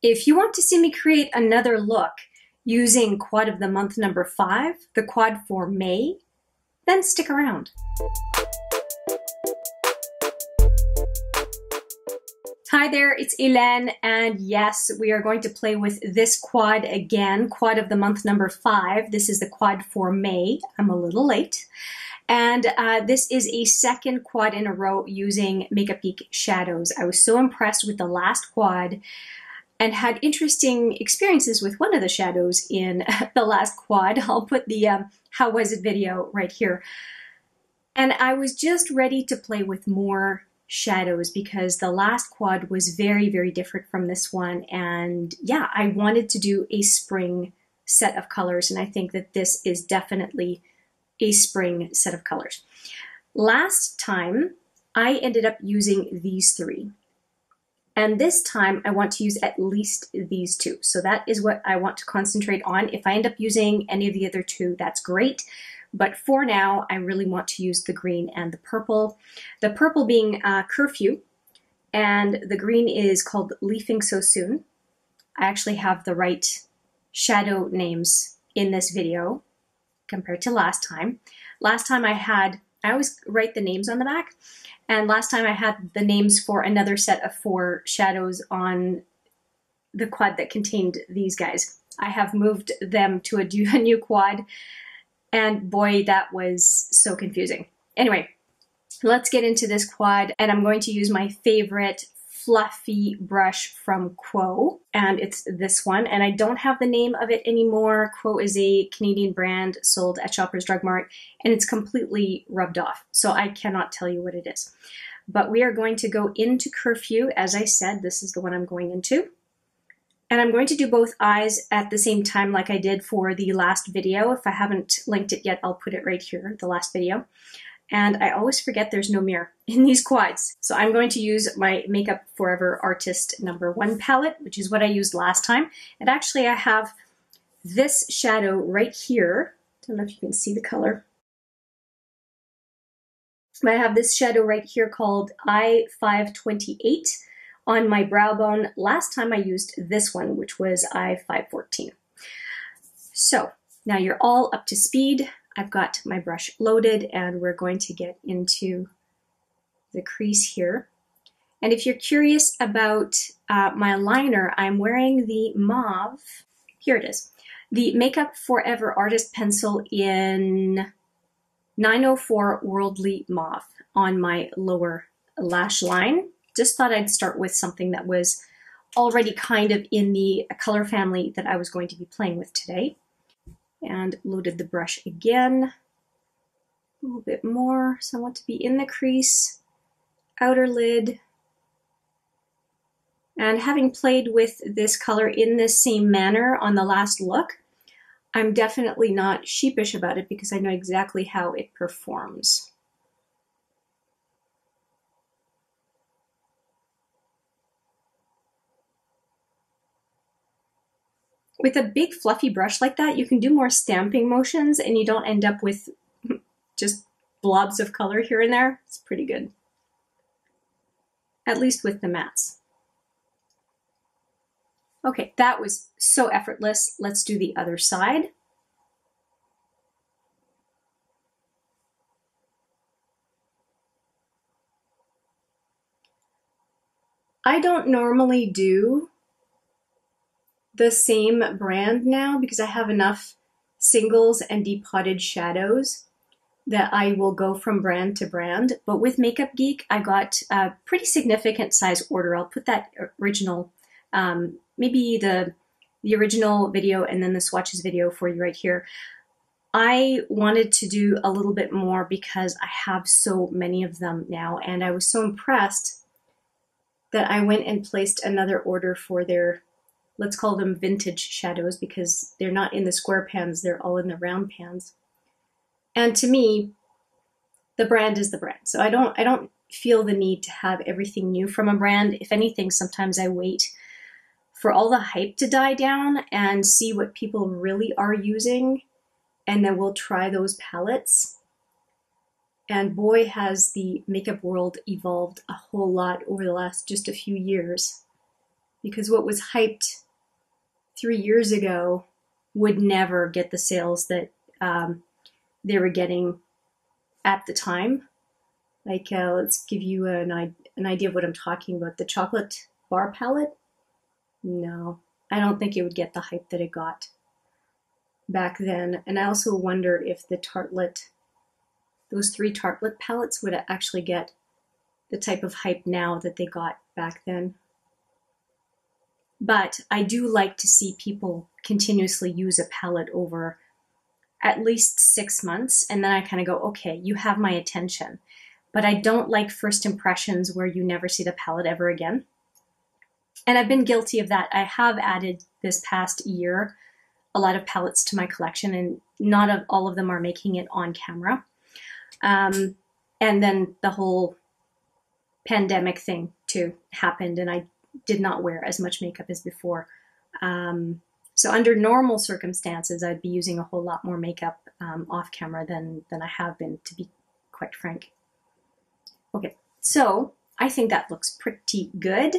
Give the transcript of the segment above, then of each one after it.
If you want to see me create another look using quad of the month number 5, the quad for May, then stick around. Hi there, it's Hélène, and yes, we are going to play with this quad again, quad of the month number 5. This is the quad for May. I'm a little late. And this is a second quad in a row using Makeup Geek shadows. I was so impressed with the last quad and had interesting experiences with one of the shadows in the last quad. I'll put the how was it video right here. And I was just ready to play with more shadows because the last quad was very, very different from this one. And yeah, I wanted to do a spring set of colors, and I think that this is definitely a spring set of colors. Last time, I ended up using these 3. And this time, I want to use at least these 2. So that is what I want to concentrate on. If I end up using any of the other 2, that's great. But for now, I really want to use the green and the purple. The purple being Curfew, and the green is called Leafing So Soon. I actually have the right shadow names in this video compared to last time. Last time I always write the names on the back, and last time I had the names for another set of 4 shadows on the quad that contained these guys. I have moved them to a new quad, and boy, that was so confusing. Anyway, let's get into this quad, and I'm going to use my favorite fluffy brush from Quo, and it's this one, and I don't have the name of it anymore. Quo is a Canadian brand sold at Shoppers Drug Mart, and it's completely rubbed off, so I cannot tell you what it is. But we are going to go into Curfew. As I said, this is the one I'm going into. And I'm going to do both eyes at the same time like I did for the last video. If I haven't linked it yet, I'll put it right here, the last video. And I always forget there's no mirror in these quads. So I'm going to use my Makeup Forever Artist number 1 palette, which is what I used last time. And actually I have this shadow right here. Don't know if you can see the color. I have this shadow right here called I-528 on my brow bone. Last time I used this one, which was I-514. So now you're all up to speed. I've got my brush loaded, and we're going to get into the crease here. And if you're curious about my liner, I'm wearing the mauve. Here it is. The Makeup Forever Artist Pencil in 904 Worldly Mauve on my lower lash line. Just thought I'd start with something that was already kind of in the color family that I was going to be playing with today. And loaded the brush again, a little bit more. So I want to be in the crease, outer lid. And having played with this color in this same manner on the last look, I'm definitely not sheepish about it because I know exactly how it performs. With a big fluffy brush like that, you can do more stamping motions and you don't end up with just blobs of color here and there. It's pretty good. At least with the mattes. Okay, that was so effortless. Let's do the other side. I don't normally do the same brand now because I have enough singles and depotted shadows that I will go from brand to brand. But with Makeup Geek, I got a pretty significant size order. I'll put that original, maybe the original video and then the swatches video for you right here. I wanted to do a little bit more because I have so many of them now, and I was so impressed that I went and placed another order for their, let's call them vintage shadows, because they're not in the square pans, they're all in the round pans. And to me, the brand is the brand. So I don't feel the need to have everything new from a brand. If anything, sometimes I wait for all the hype to die down and see what people really are using, and then we'll try those palettes. And boy, has the makeup world evolved a whole lot over the last just a few years. because what was hyped 3 years ago would never get the sales that they were getting at the time. Like, let's give you an idea of what I'm talking about. The chocolate bar palette? No, I don't think it would get the hype that it got back then. And I also wonder if the tartlet, those 3 tartlet palettes would actually get the type of hype now that they got back then. But I do like to see people continuously use a palette over at least 6 months, and then I kind of go, okay, you have my attention. But I don't like first impressions where you never see the palette ever again. And I've been guilty of that. I have added this past year a lot of palettes to my collection, and not all of them are making it on camera. And then the whole pandemic thing too happened, and I did not wear as much makeup as before. So under normal circumstances, I'd be using a whole lot more makeup off camera than I have been, to be quite frank. Okay, so I think that looks pretty good.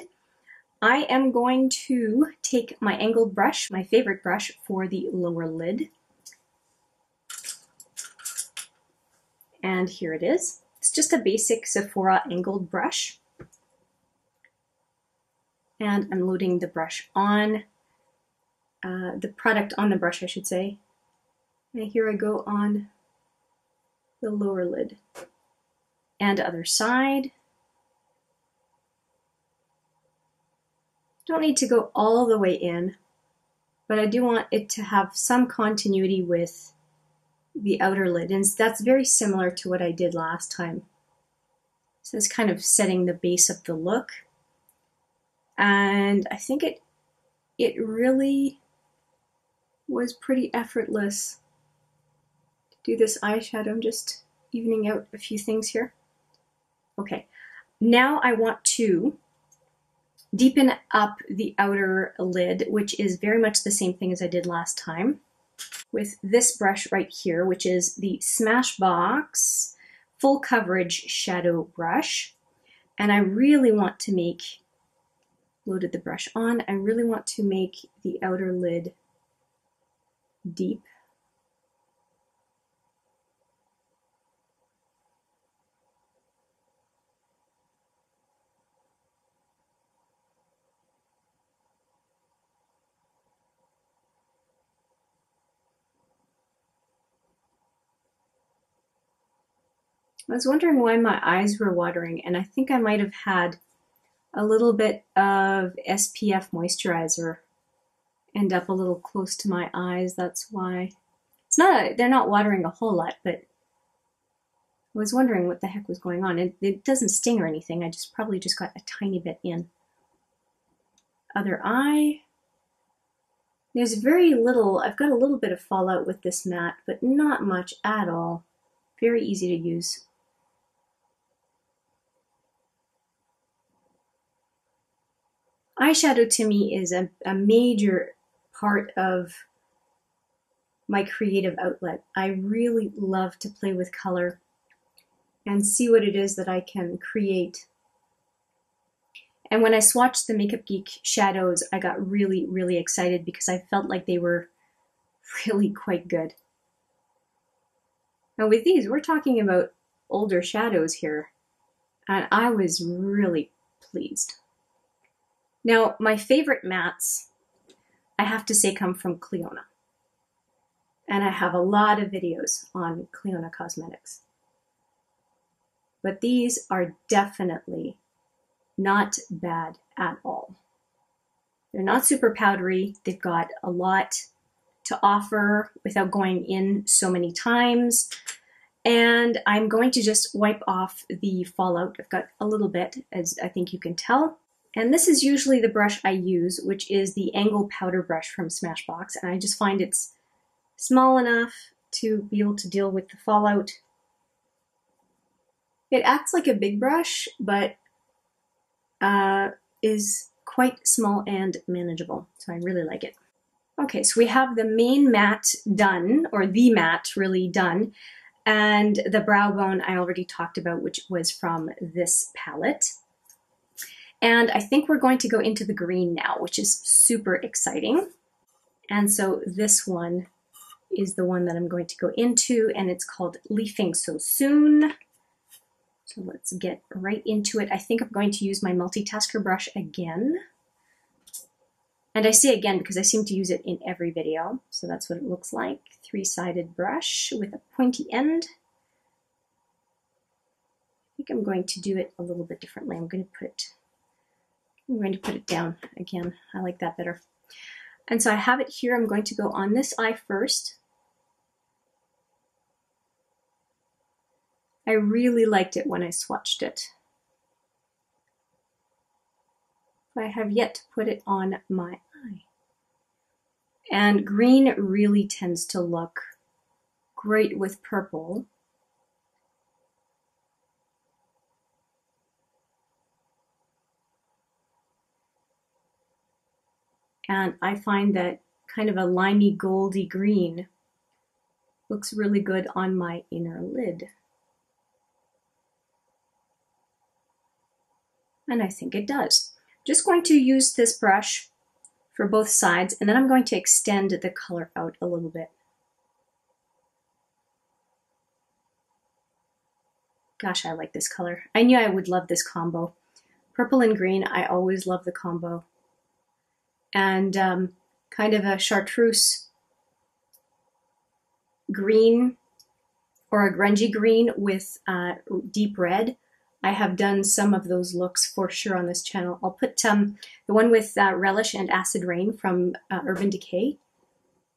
I am going to take my angled brush, my favorite brush for the lower lid. And here it is. It's just a basic Sephora angled brush. And I'm loading the brush on, the product on the brush, I should say. And here I go on the lower lid. And other side. Don't need to go all the way in, but I do want it to have some continuity with the outer lid, and that's very similar to what I did last time. So it's kind of setting the base of the look, and I think it really was pretty effortless to do this eyeshadow. I'm just evening out a few things here. Okay, now I want to deepen up the outer lid, which is very much the same thing as I did last time, with this brush right here, which is the Smashbox Full Coverage Shadow Brush. And I really want to make, loaded the brush on, I really want to make the outer lid deep. I was wondering why my eyes were watering, and I think I might have had a little bit of SPF moisturizer end up a little close to my eyes. That's why. It's not, they're not watering a whole lot, but I was wondering what the heck was going on. It doesn't sting or anything. I probably just got a tiny bit in. Other eye. There's very little, I've got a little bit of fallout with this matte, but not much at all. Very easy to use. Eyeshadow to me is a major part of my creative outlet. I really love to play with color and see what it is that I can create. And when I swatched the Makeup Geek shadows, I got really, really excited because I felt like they were really quite good. Now with these, we're talking about older shadows here, and I was really pleased. Now, my favorite mattes, I have to say, come from Cliona. And I have a lot of videos on Cliona Cosmetics. But these are definitely not bad at all. They're not super powdery. They've got a lot to offer without going in so many times. And I'm going to just wipe off the fallout. I've got a little bit, as I think you can tell. And this is usually the brush I use, which is the Angle Powder Brush from Smashbox. And I just find it's small enough to be able to deal with the fallout. It acts like a big brush, but is quite small and manageable. So I really like it. Okay, so we have the main matte done, or the matte really done. And the brow bone I already talked about, which was from this palette. And I think we're going to go into the green now, which is super exciting. And so this one is the one that I'm going to go into, and it's called Leafing So Soon. So let's get right into it. I think I'm going to use my multitasker brush again. And I say again because I seem to use it in every video. So that's what it looks like. Three-sided brush with a pointy end. I think I'm going to do it a little bit differently. I'm going to put it down again. I like that better. And so I have it here. I'm going to go on this eye first. I really liked it when I swatched it. I have yet to put it on my eye. And green really tends to look great with purple. And I find that kind of a limey goldy green looks really good on my inner lid. And I think it does. Just going to use this brush for both sides, and then I'm going to extend the color out a little bit. Gosh, I like this color. I knew I would love this combo. Purple and green, I always love the combo. And kind of a chartreuse green or a grungy green with deep red. I have done some of those looks for sure on this channel. I'll put the one with Relish and Acid Rain from Urban Decay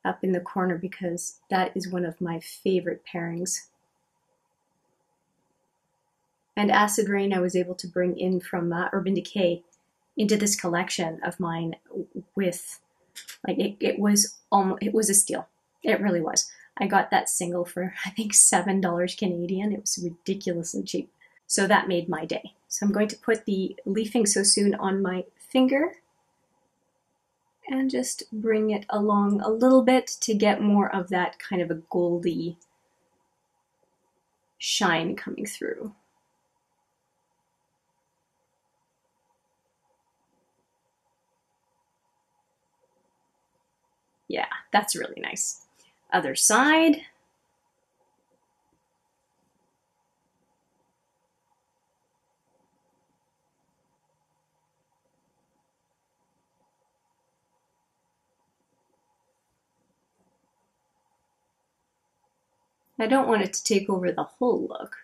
up in the corner because that is one of my favorite pairings. And Acid Rain I was able to bring in from Urban Decay into this collection of mine with, like, it was a steal. It really was. I got that single for I think $7 Canadian. It was ridiculously cheap. So that made my day. So I'm going to put the Leafing So Soon on my finger and just bring it along a little bit to get more of that kind of a goldy shine coming through. Yeah, that's really nice. Other side. I don't want it to take over the whole look.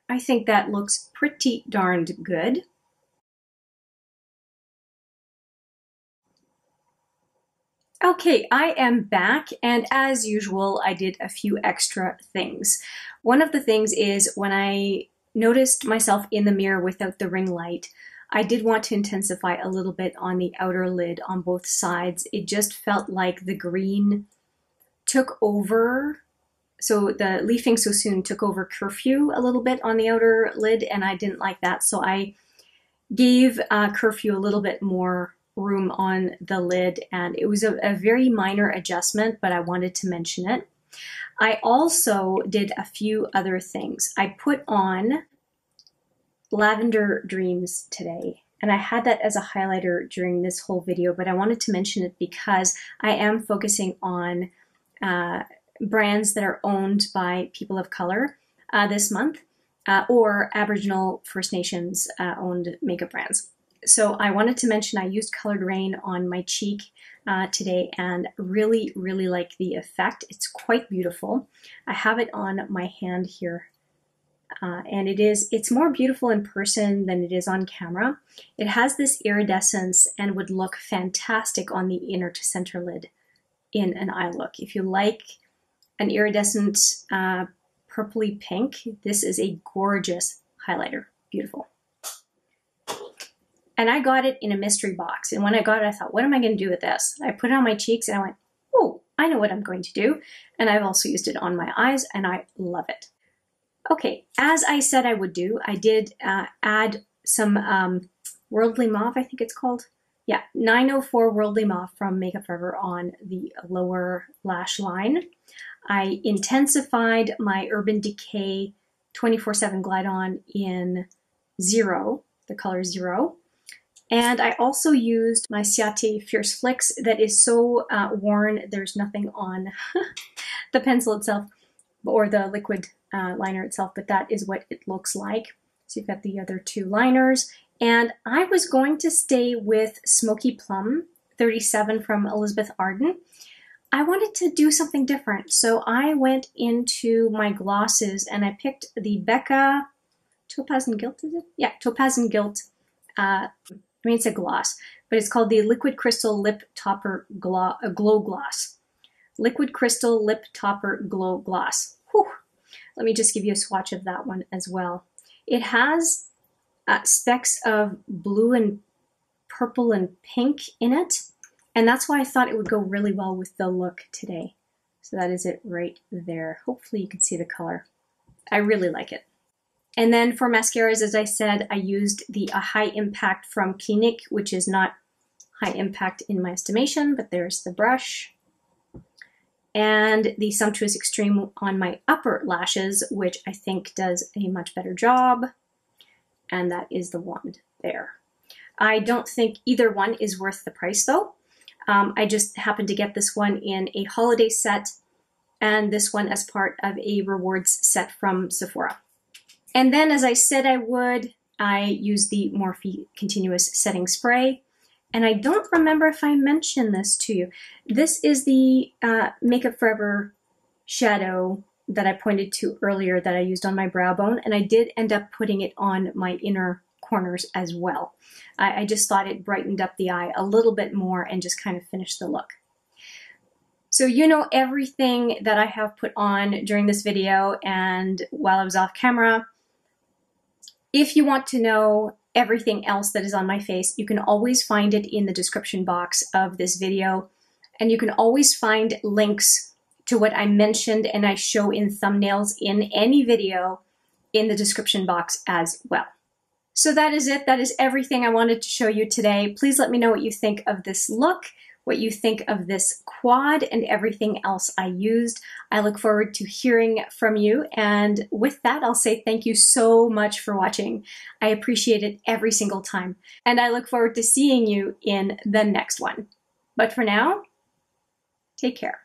I think that looks pretty darned good. Okay, I am back, and as usual, I did a few extra things. One of the things is when I noticed myself in the mirror without the ring light, I did want to intensify a little bit on the outer lid on both sides. It just felt like the green took over. So the Leafing So Soon took over Curfew a little bit on the outer lid, and I didn't like that. So I gave Curfew a little bit more room on the lid, and it was a very minor adjustment, but I wanted to mention it. I also did a few other things. I put on Lavender Dreams today, and I had that as a highlighter during this whole video, but I wanted to mention it because I am focusing on brands that are owned by people of color this month, or Aboriginal First Nations owned makeup brands. So I wanted to mention I used Colored Rain on my cheek today and really, really like the effect. It's quite beautiful. I have it on my hand here. And it's more beautiful in person than it is on camera. It has this iridescence and would look fantastic on the inner to center lid in an eye look. If you like an iridescent purpley pink, this is a gorgeous highlighter. Beautiful. And I got it in a mystery box. And when I got it, I thought, what am I going to do with this? I put it on my cheeks and I went, oh, I know what I'm going to do. And I've also used it on my eyes and I love it. Okay, as I said I would do, I did add some Worldly Mauve, I think it's called. Yeah, 904 Worldly Mauve from Makeup Forever on the lower lash line. I intensified my Urban Decay 24/7 Glide On in 0, the color 0. And I also used my Ciate Fierce Flicks that is so worn, there's nothing on the pencil itself or the liquid liner itself, but that is what it looks like. So you've got the other two liners. And I was going to stay with Smoky Plum 37 from Elizabeth Arden. I wanted to do something different, so I went into my glosses and I picked the Becca Topaz and Gilt, is it? Yeah, Topaz and Gilt. I mean, it's a gloss, but it's called the Liquid Crystal Lip Topper Glow Gloss. Liquid Crystal Lip Topper Glow Gloss. Whew. Let me just give you a swatch of that one as well. It has specks of blue and purple and pink in it, and that's why I thought it would go really well with the look today. So that is it right there. Hopefully you can see the color. I really like it. And then for mascaras, as I said, I used the High Impact from Clinique, which is not high impact in my estimation, but there's the brush. And the Sumptuous Extreme on my upper lashes, which I think does a much better job. And that is the one there. I don't think either one is worth the price though. I just happened to get this one in a holiday set and this one as part of a rewards set from Sephora. And then, as I said I would, I used the Morphe Continuous Setting Spray. And I don't remember if I mentioned this to you. This is the Makeup Forever shadow that I pointed to earlier that I used on my brow bone. And I did end up putting it on my inner corners as well. I just thought it brightened up the eye a little bit more and just kind of finished the look. So you know everything that I have put on during this video and while I was off camera. If you want to know everything else that is on my face, you can always find it in the description box of this video. And you can always find links to what I mentioned and I show in thumbnails in any video in the description box as well. So that is it. That is everything I wanted to show you today. Please let me know what you think of this look, what you think of this quad and everything else I used. I look forward to hearing from you. And with that, I'll say thank you so much for watching. I appreciate it every single time. And I look forward to seeing you in the next one. But for now, take care.